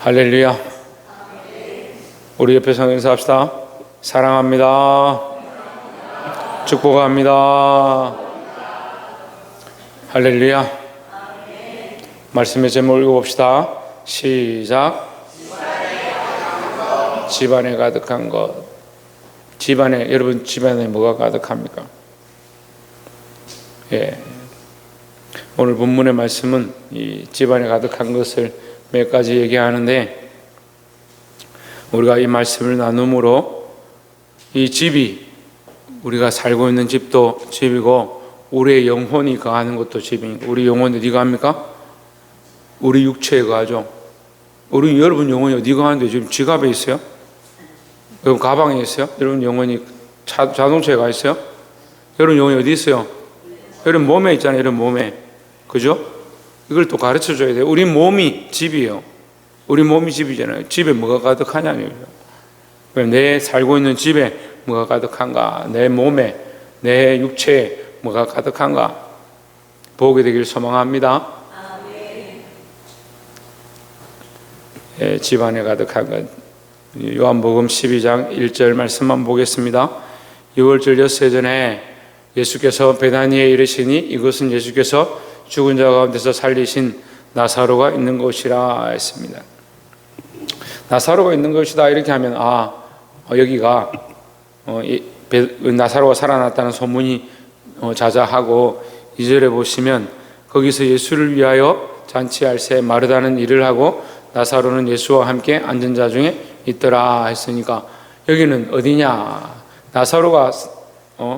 할렐루야. 우리 옆에 서 인사합시다. 사랑합니다. 축복합니다. 할렐루야. 말씀의 제목을 읽어봅시다. 시작. 집안에 가득한 것. 집안에, 여러분 집안에 뭐가 가득합니까? 오늘 본문의 말씀은 이 집안에 가득한 것을 몇 가지 얘기하는데, 우리가 이 말씀을 나눔으로 이 집이, 우리가 살고 있는 집도 집이고 우리의 영혼이 거하는 것도 집이니까, 우리 영혼이 어디 갑니까? 우리 육체에 거하죠. 여러분 영혼이 어디 가는데? 지금 지갑에 있어요? 여러분 가방에 있어요? 여러분 영혼이 자동차에 가 있어요? 여러분 영혼이 어디 있어요? 여러분 몸에 있잖아요. 여러분 몸에. 그죠? 이걸 또 가르쳐 줘야 돼요. 우리 몸이 집이에요. 우리 몸이 집이잖아요. 집에 뭐가 가득하냐면, 내 살고 있는 집에 뭐가 가득한가, 내 몸에, 내 육체에 뭐가 가득한가 보게 되길 소망합니다. 집안에 가득한 것. 요한복음 12장 1절 말씀만 보겠습니다. 6월절 엿새 전에 예수께서 베다니에 이르시니, 이것은 예수께서 죽은 자 가운데서 살리신 나사로가 있는 곳이라 했습니다. 나사로가 있는 곳이다 이렇게 하면 여기가 나사로가 살아났다는 소문이 자자하고, 2절에 보시면 거기서 예수를 위하여 잔치할 새 마르다는 일을 하고 나사로는 예수와 함께 앉은 자 중에 있더라 했으니까, 여기는 어디냐? 나사로가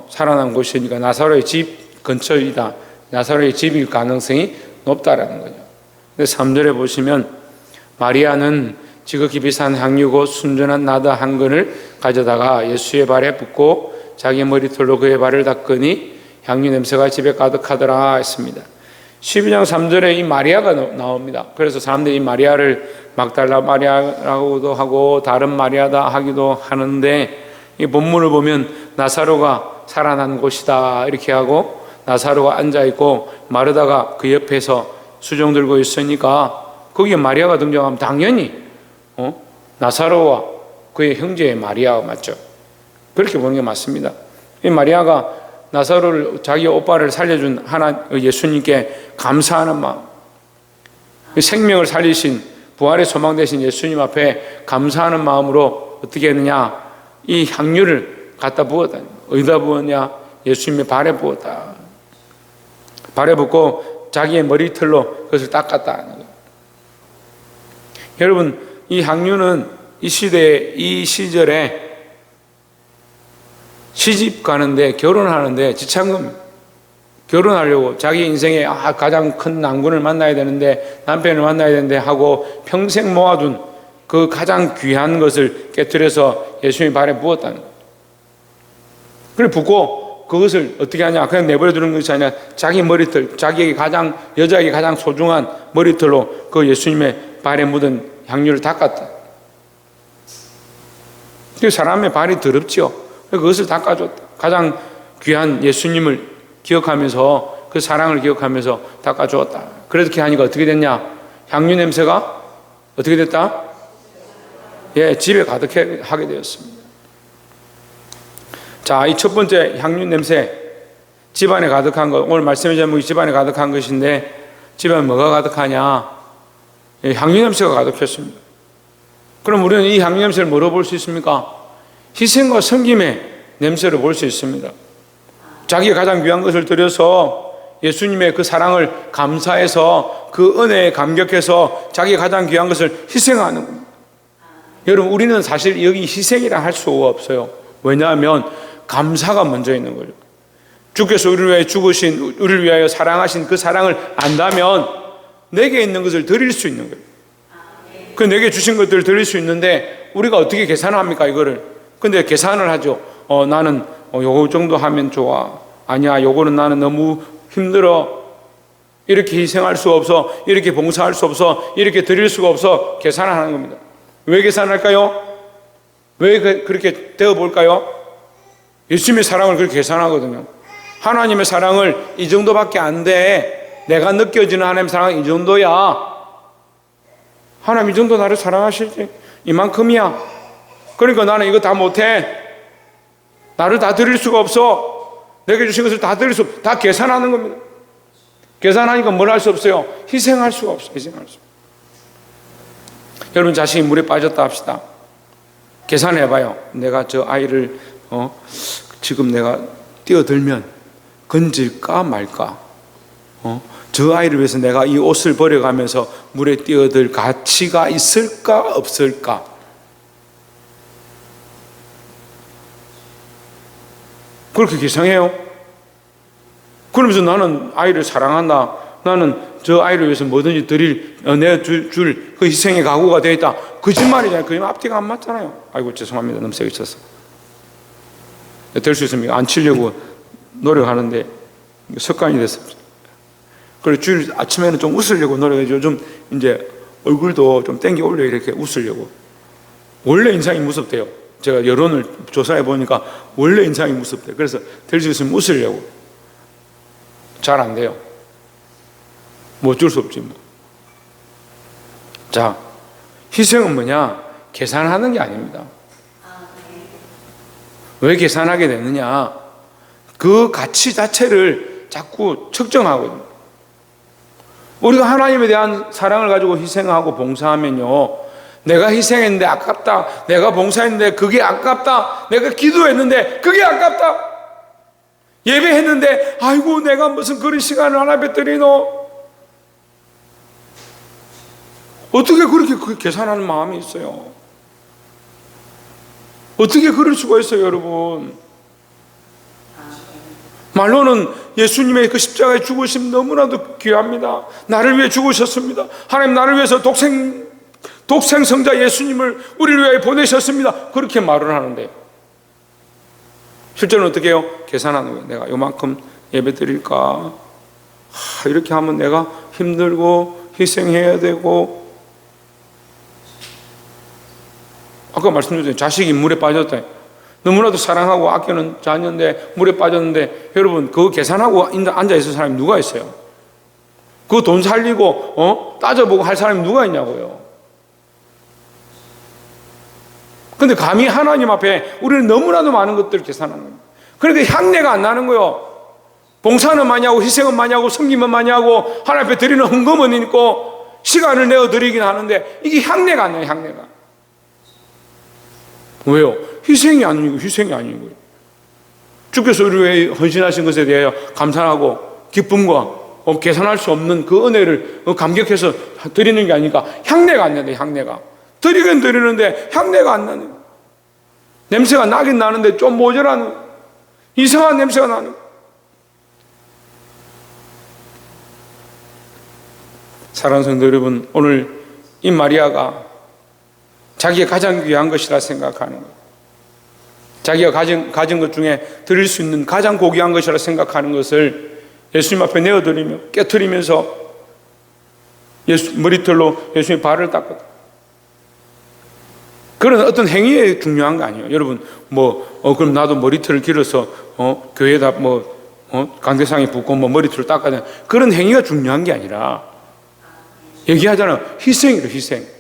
살아난 곳이니까 나사로의 집 근처이다. 나사로의 집일 가능성이 높다라는 거죠. 근데 3절에 보시면 마리아는 지극히 비싼 향유고 순전한 나드 한 근을 가져다가 예수의 발에 붓고 자기 머리털로 그의 발을 닦으니 향유 냄새가 집에 가득하더라 했습니다. 12장 3절에 이 마리아가 나옵니다. 그래서 사람들이 이 마리아를 막달라 마리아라고도 하고 다른 마리아다 하기도 하는데, 이 본문을 보면 나사로가 살아난 곳이다 이렇게 하고, 나사로가 앉아있고 마르다가 그 옆에서 수종 들고 있으니까 거기에 마리아가 등장하면 당연히 나사로와 그의 형제 마리아가 맞죠. 그렇게 보는 게 맞습니다. 이 마리아가 나사로를, 자기 오빠를 살려준 예수님께 감사하는 마음, 생명을 살리신 부활의 소망 되신 예수님 앞에 감사하는 마음으로 어떻게 했느냐, 이 향유를 갖다 부었다. 어디다 부었냐? 예수님의 발에 부었다. 발에 붓고 자기의 머리털로 그것을 닦았다. 여러분, 이 향유는 이 시대에, 이 시절에 시집 가는데, 결혼하는데 지참금, 결혼하려고 자기 인생에 가장 큰 난군을 만나야 되는데, 남편을 만나야 되는데 하고 평생 모아둔 그 가장 귀한 것을 깨뜨려서 예수님의 발에 부었다는 거예요. 그래 붓고 그것을 어떻게 하냐? 그냥 내버려 두는 것이 아니라 자기 머리털, 여자에게 가장 소중한 머리털로 그 예수님의 발에 묻은 향유를 닦았다. 그 사람의 발이 더럽지요. 그것을 닦아줬다. 가장 귀한 예수님을 기억하면서, 그 사랑을 기억하면서 닦아주었다. 그렇게 하니까 어떻게 됐냐? 향유 냄새가 어떻게 됐다? 집에 가득하게 되었습니다. 자, 이 첫 번째 향유 냄새, 집안에 가득한 것. 오늘 말씀의 제목이 집안에 가득한 것인데, 집안에 뭐가 가득하냐? 향유 냄새가 가득했습니다. 그럼 우리는 이 향유 냄새를 뭐로 볼 수 있습니까? 희생과 섬김의 냄새로 볼 수 있습니다. 자기가 가장 귀한 것을 드려서 예수님의 그 사랑을 감사해서, 그 은혜에 감격해서 자기가 가장 귀한 것을 희생하는 겁니다. 여러분, 우리는 사실 여기 희생이라 할 수가 없어요. 왜냐하면 감사가 먼저 있는 거죠. 주께서 우리를 위하여 죽으신, 우리를 위하여 사랑하신 그 사랑을 안다면 내게 있는 것을 드릴 수 있는 거예요. 그 내게 주신 것들을 드릴 수 있는데, 우리가 어떻게 계산합니까, 이거를? 근데 계산을 하죠. 나는 요거 정도 하면 좋아. 아니야, 요거는 나는 너무 힘들어. 이렇게 희생할 수 없어. 이렇게 봉사할 수 없어. 이렇게 드릴 수가 없어. 계산을 하는 겁니다. 왜 계산할까요? 왜 그렇게 되어볼까요? 예수님의 사랑을 그렇게 계산하거든요. 하나님의 사랑을 이 정도밖에 안 돼. 내가 느껴지는 하나님의 사랑은 이 정도야. 하나님 이 정도 나를 사랑하실지? 이만큼이야. 그러니까 나는 이거 다 못해. 나를 다 드릴 수가 없어. 내게 주신 것을 다 드릴 수 없어. 다 계산하는 겁니다. 계산하니까 뭘 할 수 없어요? 희생할 수가 없어요. 희생할 수. 여러분 자식이 물에 빠졌다 합시다. 계산해봐요. 내가 저 아이를 지금 내가 뛰어들면 건질까 말까? 저 아이를 위해서 내가 이 옷을 버려가면서 물에 뛰어들 가치가 있을까 없을까? 그렇게 계산해요. 그러면서 나는 아이를 사랑한다. 나는 저 아이를 위해서 뭐든지 드릴 내줄 그 희생의 각오가 되어 있다. 거짓말이잖아요. 그냥 앞뒤가 안 맞잖아요. 아이고 죄송합니다. 너무 세게 쳤어. 될 수 있습니까? 안 치려고 노력하는데 습관이 됐습니다. 그리고 주일 아침에는 좀 웃으려고 노력해요. 좀 이제 얼굴도 좀 땡겨 올려 이렇게 웃으려고. 원래 인상이 무섭대요. 제가 여론을 조사해 보니까 원래 인상이 무섭대요. 그래서 될 수 있으면 웃으려고. 잘 안 돼요. 뭐 어쩔 수 없지 뭐. 자, 희생은 뭐냐? 계산하는 게 아닙니다. 왜 계산하게 되느냐? 그 가치 자체를 자꾸 측정하거든요. 우리가 하나님에 대한 사랑을 가지고 희생하고 봉사하면요, 내가 희생했는데 아깝다, 내가 봉사했는데 그게 아깝다, 내가 기도했는데 그게 아깝다, 예배했는데 아이고 내가 무슨 그런 시간을 하나님께 드리노? 어떻게 그렇게 계산하는 마음이 있어요? 어떻게 그럴 수가 있어요, 여러분? 말로는 예수님의 그 십자가의 죽으심 너무나도 귀합니다. 나를 위해 죽으셨습니다. 하나님 나를 위해서 독생성자 예수님을 우리를 위해 보내셨습니다. 그렇게 말을 하는데 실제로는 어떻게 해요? 계산하는 거예요. 내가 요만큼 예배 드릴까? 이렇게 하면 내가 힘들고 희생해야 되고. 아까 말씀드렸잖아요. 자식이 물에 빠졌다. 너무나도 사랑하고 아끼는 자녀인데 물에 빠졌는데, 여러분 그거 계산하고 앉아있을 사람이 누가 있어요? 그거 돈 살리고 따져보고 할 사람이 누가 있냐고요. 근데 감히 하나님 앞에 우리는 너무나도 많은 것들을 계산하는 거예요. 그런데 향내가 안 나는 거예요. 봉사는 많이 하고 희생은 많이 하고 섬김은 많이 하고 하나님 앞에 드리는 헌금은 있고 시간을 내어 드리긴 하는데 이게 향내가 안 나요. 향내가. 왜요? 희생이 아니고 거예요. 주께서 우리를 위해 헌신하신 것에 대하여 감사하고 기쁨과 계산할 수 없는 그 은혜를 감격해서 드리는 게 아니니까 향내가 안 나네. 향내가 드리긴 드리는데 향내가 안 나네. 냄새가 나긴 나는데 좀 모자라는 이상한 냄새가 나는. 사랑하는 성도 여러분, 오늘 이 마리아가 자기가 가장 귀한 것이라 생각하는 것, 자기가 가진 것 중에 드릴 수 있는 가장 고귀한 것이라 생각하는 것을 예수님 앞에 내어드리며 깨트리면서 머리털로 예수님의 발을 닦았다. 그런 어떤 행위에 중요한 거 아니에요. 여러분 그럼 나도 머리털을 길어서 교회에다 강대상에 붓고 머리털을 닦아야 되나, 그런 행위가 중요한 게 아니라 얘기하잖아요. 희생이래. 희생.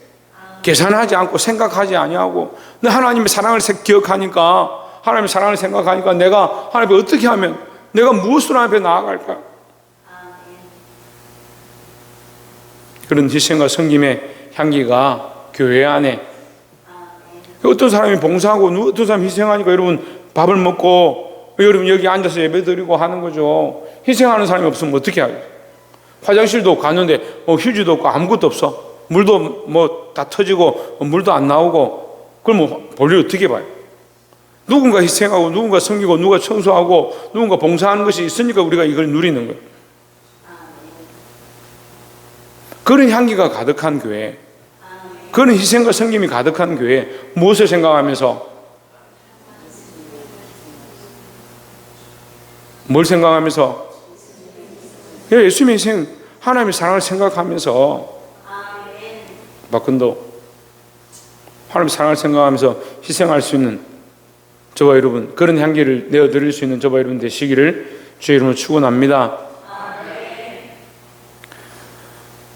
계산하지 않고 생각하지 아니하고 하나님의 사랑을 기억하니까, 하나님의 사랑을 생각하니까 내가 하나님 앞에 어떻게 하면, 내가 무엇으로 하나님 앞에 나아갈까? 그런 희생과 섬김의 향기가 교회 안에, 어떤 사람이 봉사하고 어떤 사람이 희생하니까 여러분 밥을 먹고 여러분 여기 앉아서 예배드리고 하는 거죠. 희생하는 사람이 없으면 어떻게 하겠어요? 화장실도 갔는데 휴지도 없고 아무것도 없어. 물도 다 터지고 물도 안 나오고, 그럼 볼일 어떻게 봐요? 누군가 희생하고 누군가 섬기고 누가 청소하고 누군가 봉사하는 것이 있으니까 우리가 이걸 누리는 거예요. 그런 향기가 가득한 교회, 그런 희생과 섬김이 가득한 교회, 무엇을 생각하면서, 뭘 생각하면서? 예수님의 희생, 하나님의 사랑을 생각하면서, 박근도 하나님의 사랑을 생각하면서 희생할 수 있는 저와 여러분, 그런 향기를 내어드릴 수 있는 저와 여러분 되시기를 주의 이름으로 축원합니다.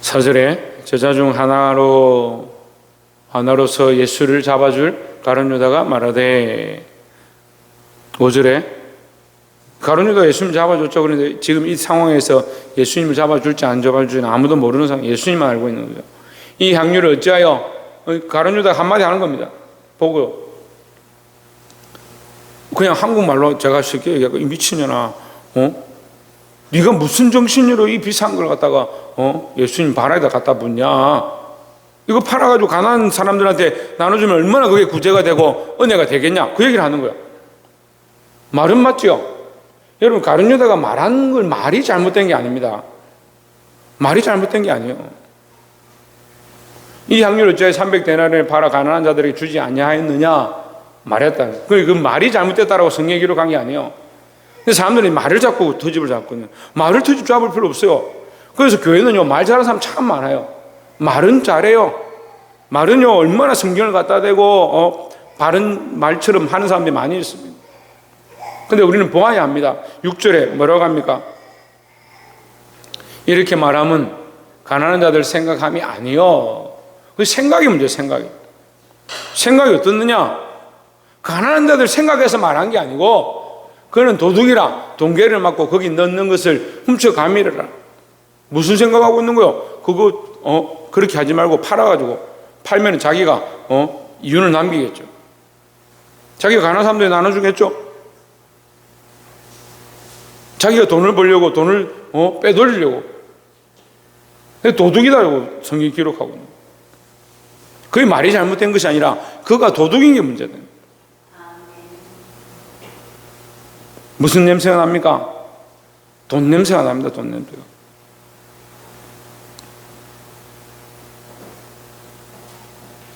4절에 제자 중 하나로서 예수를 잡아줄 가룟 유다가 말하되 5절에 가룟 유다가 예수님 잡아줬죠. 그런데 지금 이 상황에서 예수님을 잡아줄지 안 잡아줄지 아무도 모르는 상황, 예수님만 알고 있는 거죠. 이 향유를 어찌하여, 가룟 유다가 한마디 하는 겁니다. 보고 그냥 한국말로 제가 쉽게 얘기하고, 이 미친년아, 네가 무슨 정신으로 이 비싼 걸 갖다가 예수님 발에다 갖다 붓냐? 이거 팔아가지고 가난한 사람들한테 나눠주면 얼마나 그게 구제가 되고 은혜가 되겠냐? 그 얘기를 하는 거야. 말은 맞죠? 여러분, 가룟 유다가 말하는 걸 말이 잘못된 게 아닙니다. 말이 잘못된 게 아니에요. 이 향유를 어찌하여 300데나리온에 팔아 가난한 자들에게 주지 아니하였느냐? 말했다. 그 말이 잘못됐다라고 성경에 기록한 게 아니에요. 근데 사람들이 말을 잡고 터집을 잡거든요. 말을 터집 잡을 필요 없어요. 그래서 교회는요, 말 잘하는 사람 참 많아요. 말은 잘해요. 말은요, 얼마나 성경을 갖다 대고 바른 말처럼 하는 사람들이 많이 있습니다. 근데 우리는 보아야 합니다. 6절에 뭐라고 합니까? 이렇게 말하면 가난한 자들 생각함이 아니요. 그 생각이 문제예요. 생각이 어떻느냐? 가난한 자들 생각해서 말한 게 아니고, 그는 도둑이라 돈괴를 맞고 거기 넣는 것을 훔쳐 가미르라. 무슨 생각하고 있는 거요? 그거 그렇게 하지 말고 팔면 자기가 이윤을 남기겠죠. 자기가 가난한 사람들이 나눠주겠죠. 자기가 돈을 벌려고, 돈을 빼돌리려고. 도둑이다라고 성경이 기록하고 있는 거예요. 그게 말이 잘못된 것이 아니라 그가 도둑인 게 문제다. 무슨 냄새가 납니까? 돈 냄새가 납니다. 돈 냄새가.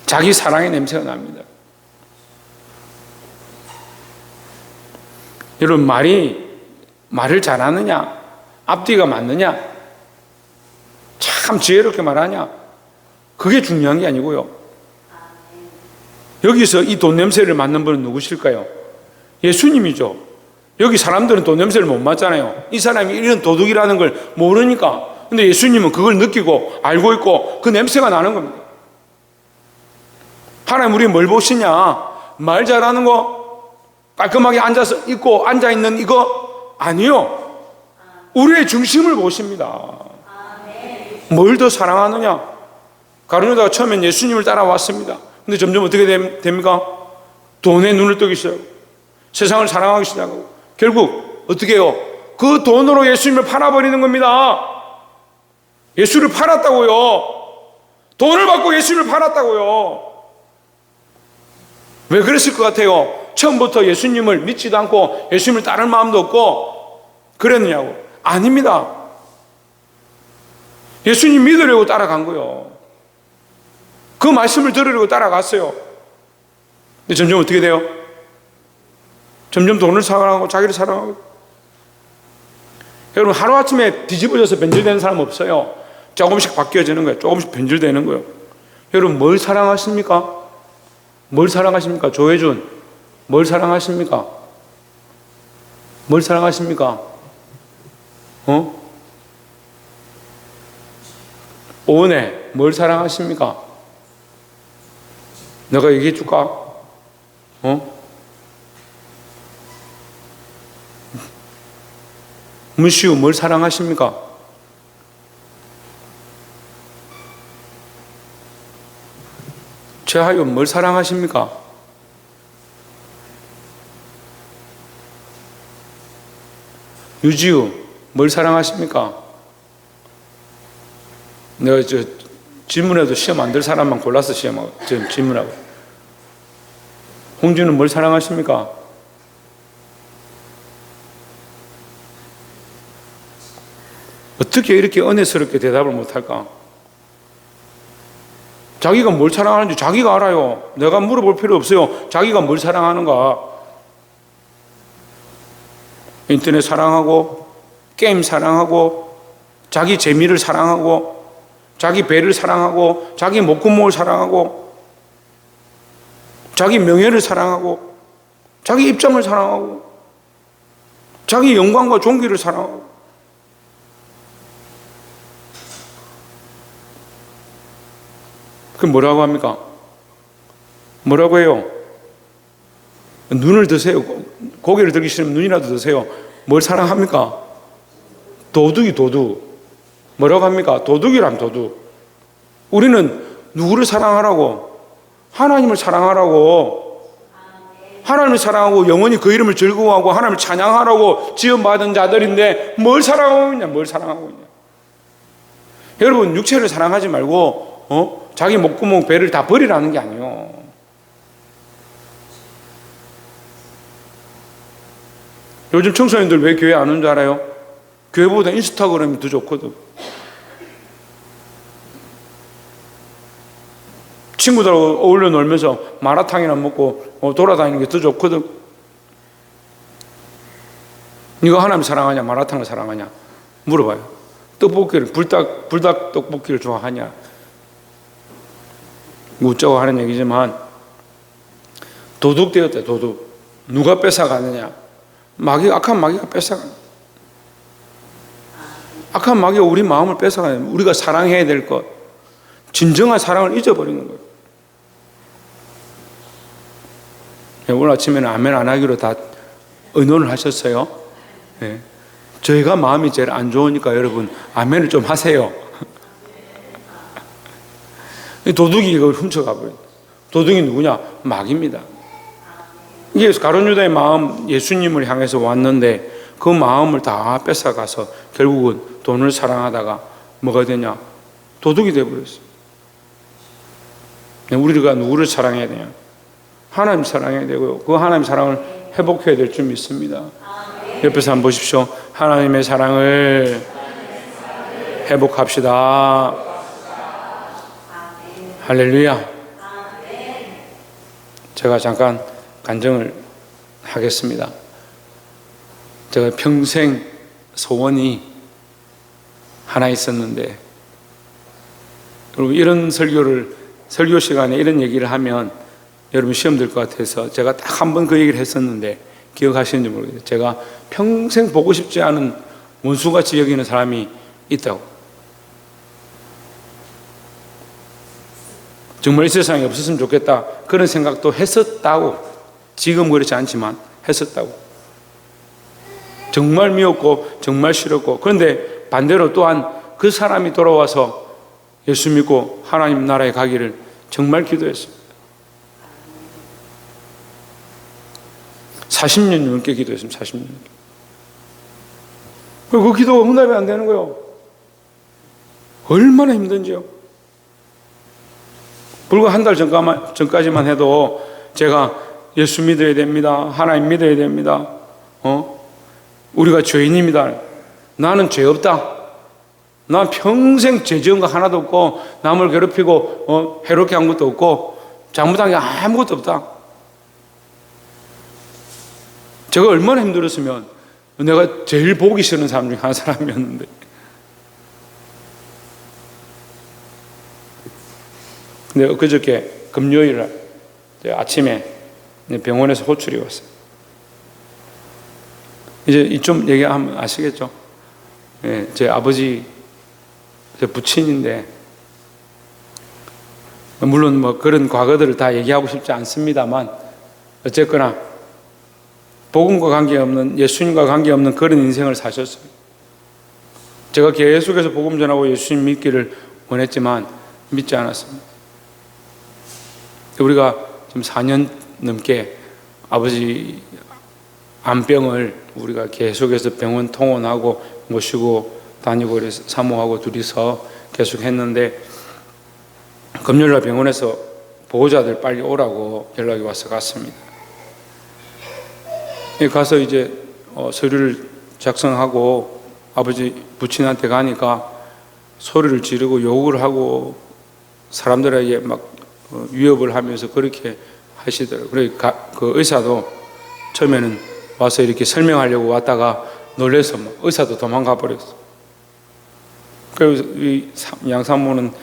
자기 사랑의 냄새가 납니다. 여러분, 말을 잘하느냐, 앞뒤가 맞느냐, 참 지혜롭게 말하냐, 그게 중요한 게 아니고요. 여기서 이 돈 냄새를 맡는 분은 누구실까요? 예수님이죠. 여기 사람들은 돈 냄새를 못 맡잖아요. 이 사람이 이런 도둑이라는 걸 모르니까. 근데 예수님은 그걸 느끼고 알고 있고 그 냄새가 나는 겁니다. 하나님 우리 뭘 보시냐? 말 잘하는 거, 깔끔하게 앉아서 있고 앉아있는 이거 아니요. 우리의 중심을 보십니다. 뭘 더 사랑하느냐? 가룟 유다가 처음엔 예수님을 따라왔습니다. 근데 점점 어떻게 됩니까? 돈에 눈을 뜨기 시작하고 세상을 사랑하기 시작하고 결국 어떻게 해요? 그 돈으로 예수님을 팔아버리는 겁니다. 예수를 팔았다고요. 돈을 받고 예수님을 팔았다고요. 왜 그랬을 것 같아요? 처음부터 예수님을 믿지도 않고 예수님을 따를 마음도 없고 그랬느냐고. 아닙니다. 예수님 믿으려고 따라간 거예요. 그 말씀을 들으려고 따라갔어요. 근데 점점 어떻게 돼요? 점점 돈을 사랑하고 자기를 사랑하고. 여러분, 하루아침에 뒤집어져서 변질되는 사람 없어요. 조금씩 바뀌어지는 거예요. 조금씩 변질되는 거예요. 여러분, 뭘 사랑하십니까? 뭘 사랑하십니까? 조혜준, 뭘 사랑하십니까? 뭘 사랑하십니까? 오은혜, 뭘 사랑하십니까? 내가 얘기해 줄까? 문시우, 뭘 사랑하십니까? 최하윤, 뭘 사랑하십니까? 유지우, 뭘 사랑하십니까? 내가 질문해도 시험 안 될 사람만 골라서 질문하고. 홍준은 뭘 사랑하십니까? 어떻게 이렇게 은혜스럽게 대답을 못할까? 자기가 뭘 사랑하는지 자기가 알아요. 내가 물어볼 필요 없어요. 자기가 뭘 사랑하는가? 인터넷 사랑하고, 게임 사랑하고, 자기 재미를 사랑하고, 자기 배를 사랑하고, 자기 목구멍을 사랑하고, 자기 명예를 사랑하고, 자기 입장을 사랑하고, 자기 영광과 존귀를 사랑하고. 그럼 뭐라고 합니까? 뭐라고 해요? 눈을 드세요. 고개를 들기 싫으면 눈이라도 드세요. 뭘 사랑합니까? 도둑이 도둑. 뭐라고 합니까? 도둑이란 도둑. 우리는 누구를 사랑하라고? 하나님을 사랑하라고. 하나님을 사랑하고 영원히 그 이름을 즐거워하고 하나님을 찬양하라고 지원받은 자들인데 뭘 사랑하고 있냐? 뭘 사랑하고 있냐? 여러분, 육체를 사랑하지 말고 자기 목구멍 배를 다 버리라는 게 아니에요. 요즘 청소년들 왜 교회 안 오는 줄 알아요? 교회보다 인스타그램이 더 좋거든. 친구들하고 어울려 놀면서 마라탕이나 먹고 돌아다니는 게 더 좋거든. 네가 하나님 사랑하냐, 마라탕을 사랑하냐 물어봐요. 떡볶이를 불닭 떡볶이를 좋아하냐. 웃자고 하는 얘기지만 도둑 되었대. 도둑. 누가 뺏어가느냐? 악한 마귀가 뺏어가는. 악한 마귀가 우리 마음을 뺏어가는. 우리가 사랑해야 될 것, 진정한 사랑을 잊어버리는 거예요. 오늘 아침에는 아멘 안 하기로 다 의논을 하셨어요. 네. 저희가 마음이 제일 안 좋으니까 여러분 아멘을 좀 하세요. 도둑이 이걸 훔쳐가버려요. 도둑이 누구냐? 마귀입니다. 이게 가룟 유다의 마음, 예수님을 향해서 왔는데 그 마음을 다 뺏어가서 결국은 돈을 사랑하다가 뭐가 되냐? 도둑이 되어버렸어요. 우리가 누구를 사랑해야 되냐? 하나님 사랑해야 되고요. 그 하나님 사랑을 회복해야 될 줄 믿습니다. 옆에서 한번 보십시오. 하나님의 사랑을 회복합시다. 할렐루야. 제가 잠깐 간증을 하겠습니다. 제가 평생 소원이 하나 있었는데, 여러분 이런 설교 시간에 이런 얘기를 하면 여러분 시험 들 것 같아서 제가 딱 한 번 그 얘기를 했었는데 기억하시는지 모르겠어요. 제가 평생 보고 싶지 않은 원수같이 여기는 사람이 있다고. 정말 이 세상에 없었으면 좋겠다 그런 생각도 했었다고. 지금 그렇지 않지만 했었다고. 정말 미웠고 정말 싫었고, 그런데 반대로 또한 그 사람이 돌아와서 예수 믿고 하나님 나라에 가기를 정말 기도했습니다. 40년 넘게 기도했습니다. 40년 넘게. 그 기도가 응답이 안 되는 거예요. 얼마나 힘든지요. 불과 한 달 전까지만 해도 제가 예수 믿어야 됩니다. 하나님 믿어야 됩니다. 우리가 죄인입니다. 나는 죄 없다. 난 평생 죄 지은 거 하나도 없고 남을 괴롭히고 해롭게 한 것도 없고 잘못한 게 아무것도 없다. 제가 얼마나 힘들었으면 내가 제일 보기 싫은 사람 중에 한 사람이었는데, 근데 엊그저께 금요일 아침에 병원에서 호출이 왔어요. 이제 좀 얘기하면 아시겠죠? 예, 제 아버지, 제 부친인데, 물론 뭐 그런 과거들을 다 얘기하고 싶지 않습니다만, 어쨌거나 복음과 관계없는, 예수님과 관계없는 그런 인생을 사셨어요. 제가 계속해서 복음 전하고 예수님 믿기를 원했지만 믿지 않았습니다. 우리가 지금 4년 넘게 아버지 암병을 우리가 계속해서 병원 통원하고 모시고 다니고 그래서 사모하고 둘이서 계속 했는데, 금요일날 병원에서 보호자들 빨리 오라고 연락이 와서 갔습니다. 가서 이제 서류를 작성하고 아버지 부친한테 가니까 소리를 지르고 욕을 하고 사람들에게 막 위협을 하면서 그렇게 하시더라고요. 그래서 그 의사도 처음에는 와서 이렇게 설명하려고 왔다가 놀래서 의사도 도망가 버렸어. 그래서 이 양산모는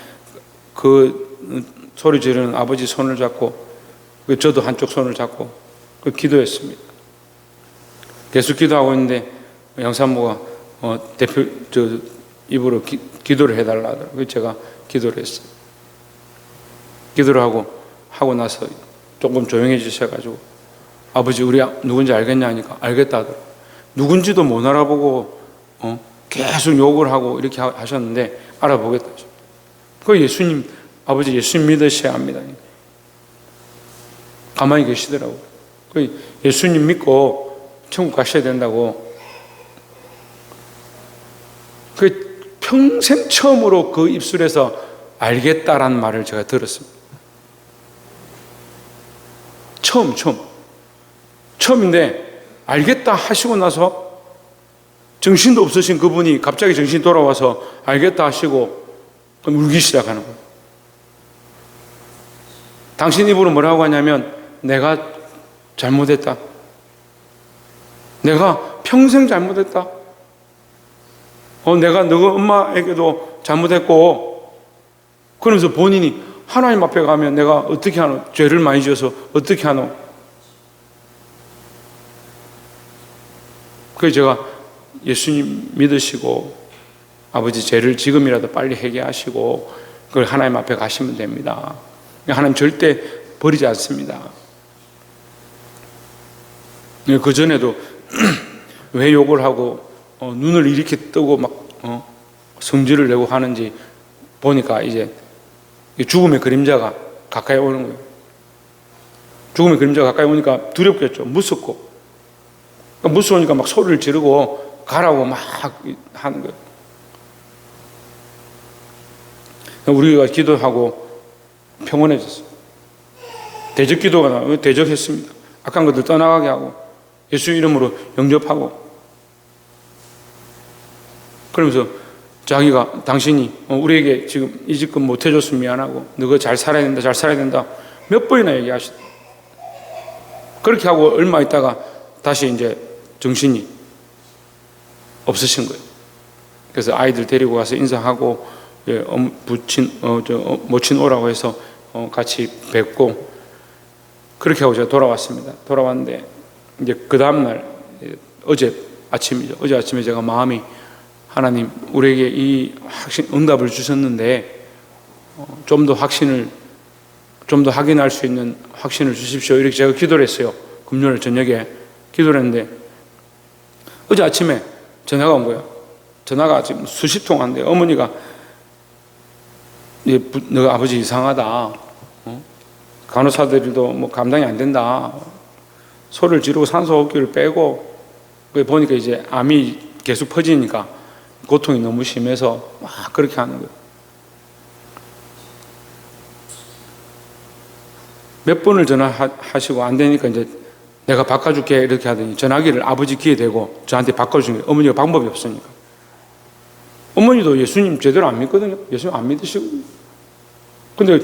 그 소리 지르는 아버지 손을 잡고, 저도 한쪽 손을 잡고 기도했습니다. 계속 기도하고 있는데 양산모가 입으로 기도를 해달라 하더라고요. 제가 기도를 했어요. 기도를 하고 나서 조금 조용해지셔가지고 아버지 우리 누군지 알겠냐 하니까 알겠다 하더라고요. 누군지도 못 알아보고 계속 욕을 하고 이렇게 하셨는데 알아보겠다. 그 예수님, 아버지 예수님 믿으셔야 합니다. 가만히 계시더라고요. 그 예수님 믿고 천국 가셔야 된다고. 그 평생 처음으로 그 입술에서 알겠다라는 말을 제가 들었습니다. 처음인데 알겠다 하시고 나서 정신도 없으신 그분이 갑자기 정신이 돌아와서 알겠다 하시고 울기 시작하는 거예요. 당신 입으로 뭐라고 하냐면 내가 잘못했다. 내가 평생 잘못했다. 내가 너희 엄마에게도 잘못했고, 그러면서 본인이 하나님 앞에 가면 내가 어떻게 하노? 죄를 많이 지어서 어떻게 하노? 그래서 제가 예수님 믿으시고 아버지 죄를 지금이라도 빨리 회개하시고 그걸 하나님 앞에 가시면 됩니다. 하나님 절대 버리지 않습니다. 그 전에도 왜 욕을 하고 눈을 이렇게 뜨고 막 성질을 내고 하는지 보니까 이제 죽음의 그림자가 가까이 오는 거예요. 죽음의 그림자가 가까이 오니까 두렵겠죠. 무섭고. 무서우니까 막 소리를 지르고 가라고 막 하는 거예요. 우리가 기도하고 평온해졌어요. 대적 기도가 대적했습니다. 악한 것들 떠나가게 하고 예수 이름으로 영접하고, 그러면서 자기가 당신이 우리에게 지금 이 집금 못 해줬으면 미안하고 너가 잘 살아야 된다, 잘 살아야 된다 몇 번이나 얘기하시다. 그렇게 하고 얼마 있다가 다시 이제 정신이 없으신 거예요. 그래서 아이들 데리고 가서 인사하고 모친 오라고 해서 같이 뵙고 그렇게 하고 제가 돌아왔습니다. 돌아왔는데 이제 그 다음날 어제 아침이죠. 어제 아침에 제가 마음이 하나님 우리에게 이 응답을 주셨는데 좀 더 확인할 수 있는 확신을 주십시오. 이렇게 제가 기도를 했어요. 금요일 저녁에 기도를 했는데 어제 아침에 전화가 온 거예요. 전화가 지금 수십 통 왔는데 어머니가 너 아버지 이상하다. 간호사들도 뭐 감당이 안 된다. 소리를 지르고 산소호흡기를 빼고 보니까 이제 암이 계속 퍼지니까 고통이 너무 심해서 막 그렇게 하는 거예요. 몇 번을 전화하시고 안 되니까 이제 내가 바꿔줄게 이렇게 하더니 전화기를 아버지 귀에 대고 저한테 바꿔주신 거예요. 어머니가 방법이 없으니까. 어머니도 예수님 제대로 안 믿거든요. 예수님 안 믿으시거든요. 근데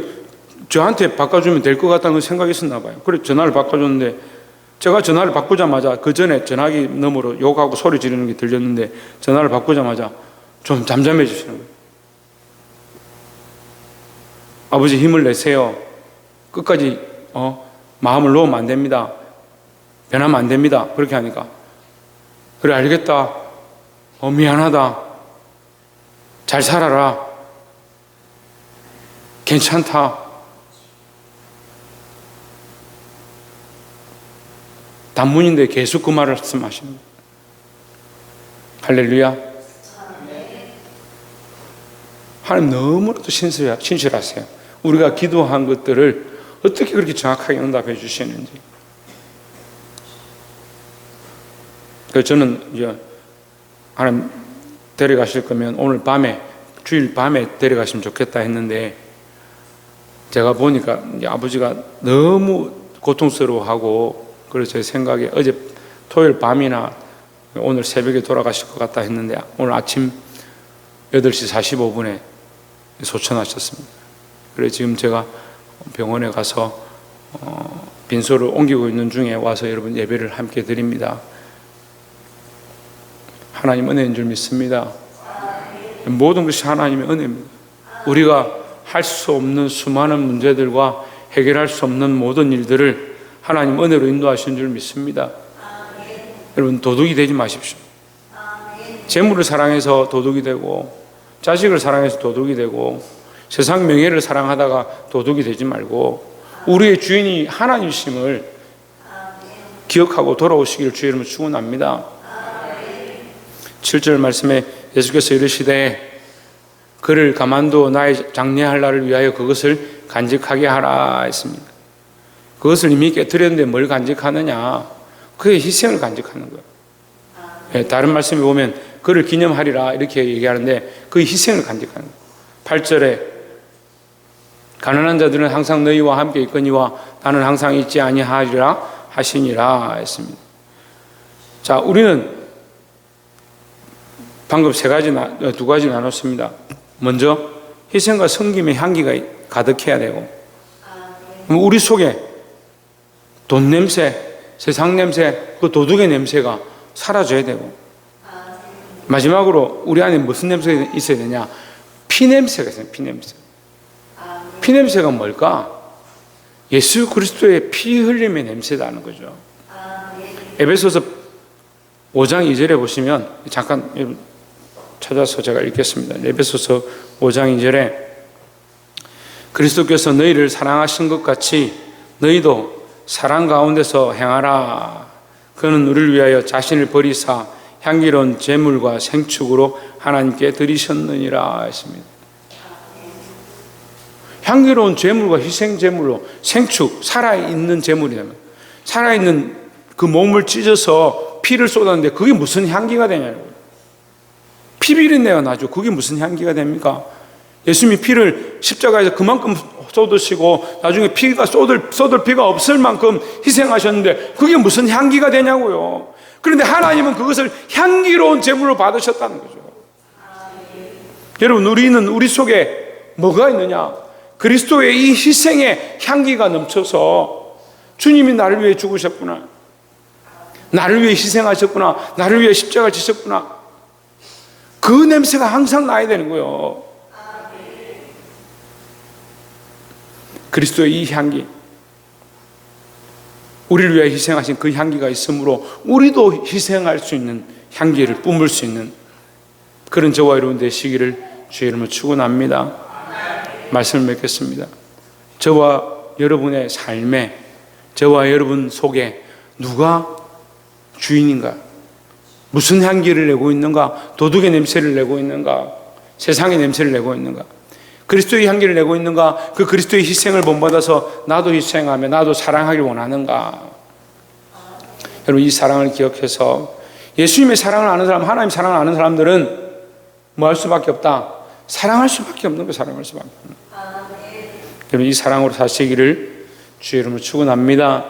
저한테 바꿔주면 될 것 같다는 생각이 있었나 봐요. 그래서 전화를 바꿔줬는데 제가 전화를 바꾸자마자 그 전에 전화기 너머로 욕하고 소리 지르는 게 들렸는데 전화를 바꾸자마자 좀 잠잠해지시는 거예요. 아버지 힘을 내세요. 끝까지 마음을 놓으면 안 됩니다. 변하면 안 됩니다. 그렇게 하니까 그래 알겠다. 미안하다. 잘 살아라. 괜찮다. 단문인데 계속 그 말을 말씀하시는 거예요. 할렐루야. 하나님 너무나도 신실하세요. 우리가 기도한 것들을 어떻게 그렇게 정확하게 응답해 주시는지. 그래서 저는 이제 하나님 데려가실 거면 오늘 밤에 주일 밤에 데려가시면 좋겠다 했는데 제가 보니까 이제 아버지가 너무 고통스러워하고 그래서 제 생각에 어제 토요일 밤이나 오늘 새벽에 돌아가실 것 같다 했는데 오늘 아침 8시 45분에 소천하셨습니다. 그래서 지금 제가 병원에 가서 빈소를 옮기고 있는 중에 와서 여러분 예배를 함께 드립니다. 하나님 은혜인 줄 믿습니다. 모든 것이 하나님의 은혜입니다. 우리가 할 수 없는 수많은 문제들과 해결할 수 없는 모든 일들을 하나님 은혜로 인도하신 줄 믿습니다. 여러분 도둑이 되지 마십시오. 재물을 사랑해서 도둑이 되고 자식을 사랑해서 도둑이 되고 세상 명예를 사랑하다가 도둑이 되지 말고 우리의 주인이 하나님이심을 기억하고 돌아오시기를 주의 이름으로 축원합니다. 7절 말씀에 예수께서 이르시되 그를 가만두어 나의 장래할 날을 위하여 그것을 간직하게 하라 했습니다. 그것을 이미 깨뜨렸는데 뭘 간직하느냐? 그의 희생을 간직하는 거예요. 다른 말씀에 보면 그를 기념하리라 이렇게 얘기하는데 그의 희생을 간직하는 거예요. 8절에 가난한 자들은 항상 너희와 함께 있거니와 나는 항상 있지 아니하리라 하시니라 했습니다. 자, 우리는 방금 두 가지 나눴습니다. 먼저 희생과 섬김의 향기가 가득해야 되고, 우리 속에 돈 냄새, 세상 냄새, 그 도둑의 냄새가 사라져야 되고, 마지막으로 우리 안에 무슨 냄새가 있어야 되냐? 피 냄새가 있어요. 피 냄새. 피 냄새가 뭘까? 예수 그리스도의 피 흘림의 냄새라는 거죠. 에베소서 5장 2절에 보시면 잠깐 찾아서 제가 읽겠습니다. 에베소서 5장 2절에 그리스도께서 너희를 사랑하신 것 같이 너희도 사랑 가운데서 행하라. 그는 우리를 위하여 자신을 버리사 향기로운 제물과 생축으로 하나님께 드리셨느니라 했습니다. 향기로운 제물과 희생 제물로 생축, 살아있는 제물이라면 살아있는 그 몸을 찢어서 피를 쏟았는데 그게 무슨 향기가 되냐고요. 피비린내가 나죠. 그게 무슨 향기가 됩니까? 예수님이 피를 십자가에서 그만큼 쏟으시고 나중에 피가 쏟을 피가 없을 만큼 희생하셨는데 그게 무슨 향기가 되냐고요. 그런데 하나님은 그것을 향기로운 제물로 받으셨다는 거죠. 여러분, 우리는 우리 속에 뭐가 있느냐? 그리스도의 이 희생의 향기가 넘쳐서 주님이 나를 위해 죽으셨구나, 나를 위해 희생하셨구나, 나를 위해 십자가를 지셨구나, 그 냄새가 항상 나야 되는 거예요. 그리스도의 이 향기, 우리를 위해 희생하신 그 향기가 있으므로 우리도 희생할 수 있는 향기를 뿜을 수 있는 그런 저와 여러분 되시기를 주의 이름으로 축원합니다. 말씀을 맺겠습니다. 저와 여러분의 삶에, 저와 여러분 속에 누가 주인인가? 무슨 향기를 내고 있는가? 도둑의 냄새를 내고 있는가? 세상의 냄새를 내고 있는가? 그리스도의 향기를 내고 있는가? 그 그리스도의 희생을 본받아서 나도 희생하며 나도 사랑하길 원하는가? 여러분, 이 사랑을 기억해서 예수님의 사랑을 아는 사람, 하나님 사랑을 아는 사람들은 뭐 할 수밖에 없다? 사랑할 수밖에 없는 거, 사랑할 수밖에 없는 거. 여러분, 이 사랑으로 사시기를 주의 이름으로 축원합니다.